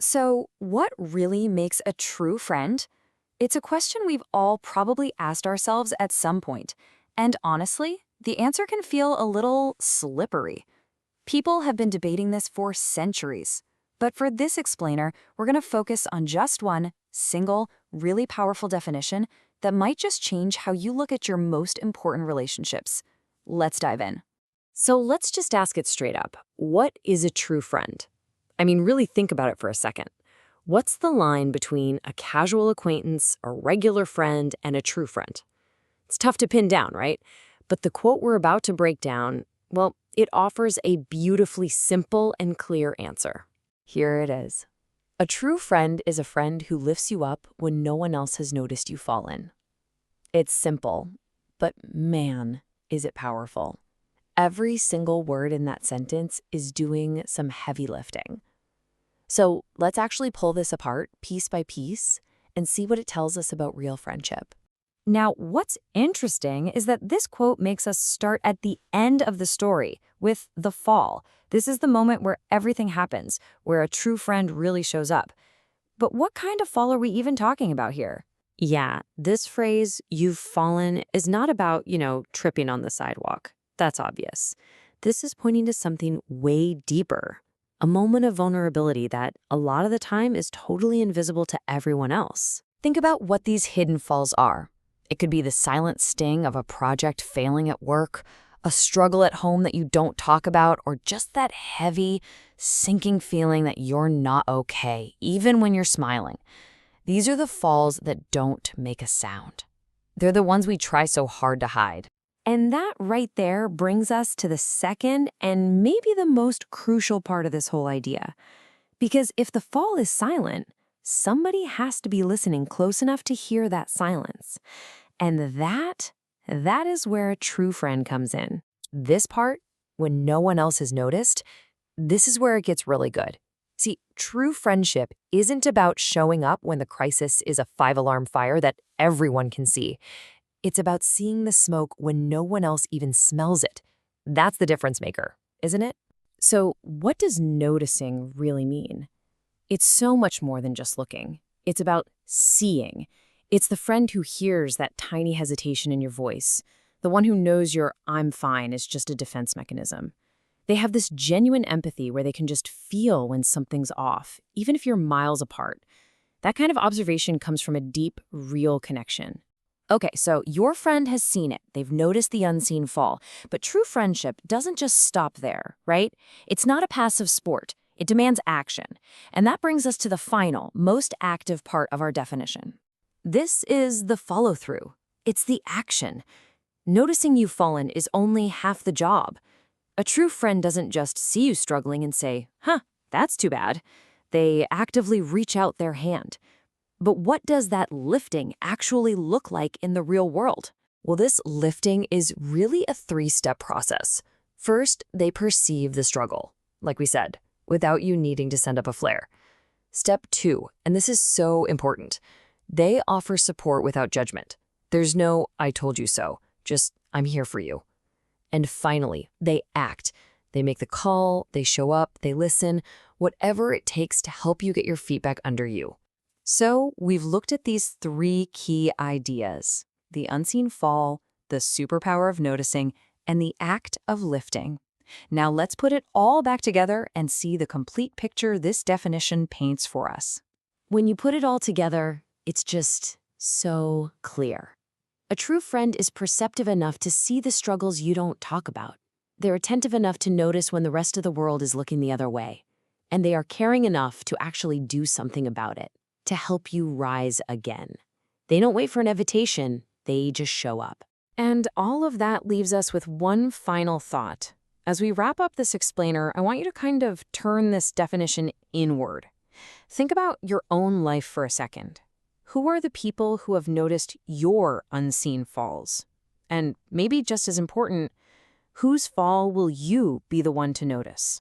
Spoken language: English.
So, what really makes a true friend? It's a question we've all probably asked ourselves at some point. And honestly, the answer can feel a little slippery. People have been debating this for centuries. But for this explainer, we're going to focus on just one single, really powerful definition that might just change how you look at your most important relationships. Let's dive in. So let's just ask it straight up. What is a true friend? I mean, really think about it for a second. What's the line between a casual acquaintance, a regular friend, and a true friend? It's tough to pin down, right? But the quote we're about to break down, well, it offers a beautifully simple and clear answer. Here it is. A true friend is a friend who lifts you up when no one else has noticed you fallen. It's simple, but man, is it powerful. Every single word in that sentence is doing some heavy lifting. So let's actually pull this apart piece by piece and see what it tells us about real friendship. Now, what's interesting is that this quote makes us start at the end of the story with the fall. This is the moment where everything happens, where a true friend really shows up. But what kind of fall are we even talking about here? Yeah, this phrase, "you've fallen," is not about, tripping on the sidewalk. That's obvious. This is pointing to something way deeper, a moment of vulnerability that a lot of the time is totally invisible to everyone else. Think about what these hidden falls are. It could be the silent sting of a project failing at work, a struggle at home that you don't talk about, or just that heavy, sinking feeling that you're not okay, even when you're smiling. These are the falls that don't make a sound. They're the ones we try so hard to hide. And that right there brings us to the second and maybe the most crucial part of this whole idea. Because if the fall is silent, somebody has to be listening close enough to hear that silence. And that is where a true friend comes in. This part, when no one else has noticed, this is where it gets really good. See, true friendship isn't about showing up when the crisis is a 5-alarm fire that everyone can see. It's about seeing the smoke when no one else even smells it. That's the difference maker, isn't it? So, what does noticing really mean? It's so much more than just looking. It's about seeing. It's the friend who hears that tiny hesitation in your voice, the one who knows your "I'm fine" is just a defense mechanism. They have this genuine empathy where they can just feel when something's off, even if you're miles apart. That kind of observation comes from a deep, real connection. Okay, so your friend has seen it. They've noticed the unseen fall. But true friendship doesn't just stop there, right? It's not a passive sport. It demands action. And that brings us to the final, most active part of our definition. This is the follow-through. It's the action. Noticing you've fallen is only half the job. A true friend doesn't just see you struggling and say, that's too bad. They actively reach out their hand. But what does that lifting actually look like in the real world? Well, this lifting is really a 3-step process. First, they perceive the struggle, like we said, without you needing to send up a flare. Step 2, and this is so important, they offer support without judgment. There's no "I told you so," just "I'm here for you." And finally, they act. They make the call, they show up, they listen, whatever it takes to help you get your feet back under you. So we've looked at these 3 key ideas: the unseen fall, the superpower of noticing, and the act of lifting. Now let's put it all back together and see the complete picture this definition paints for us. When you put it all together, it's just so clear. A true friend is perceptive enough to see the struggles you don't talk about. They're attentive enough to notice when the rest of the world is looking the other way. And they are caring enough to actually do something about it, to help you rise again. They don't wait for an invitation, they just show up. And all of that leaves us with one final thought. As we wrap up this explainer, I want you to kind of turn this definition inward. Think about your own life for a second. Who are the people who have noticed your unseen falls? And maybe just as important, whose fall will you be the one to notice?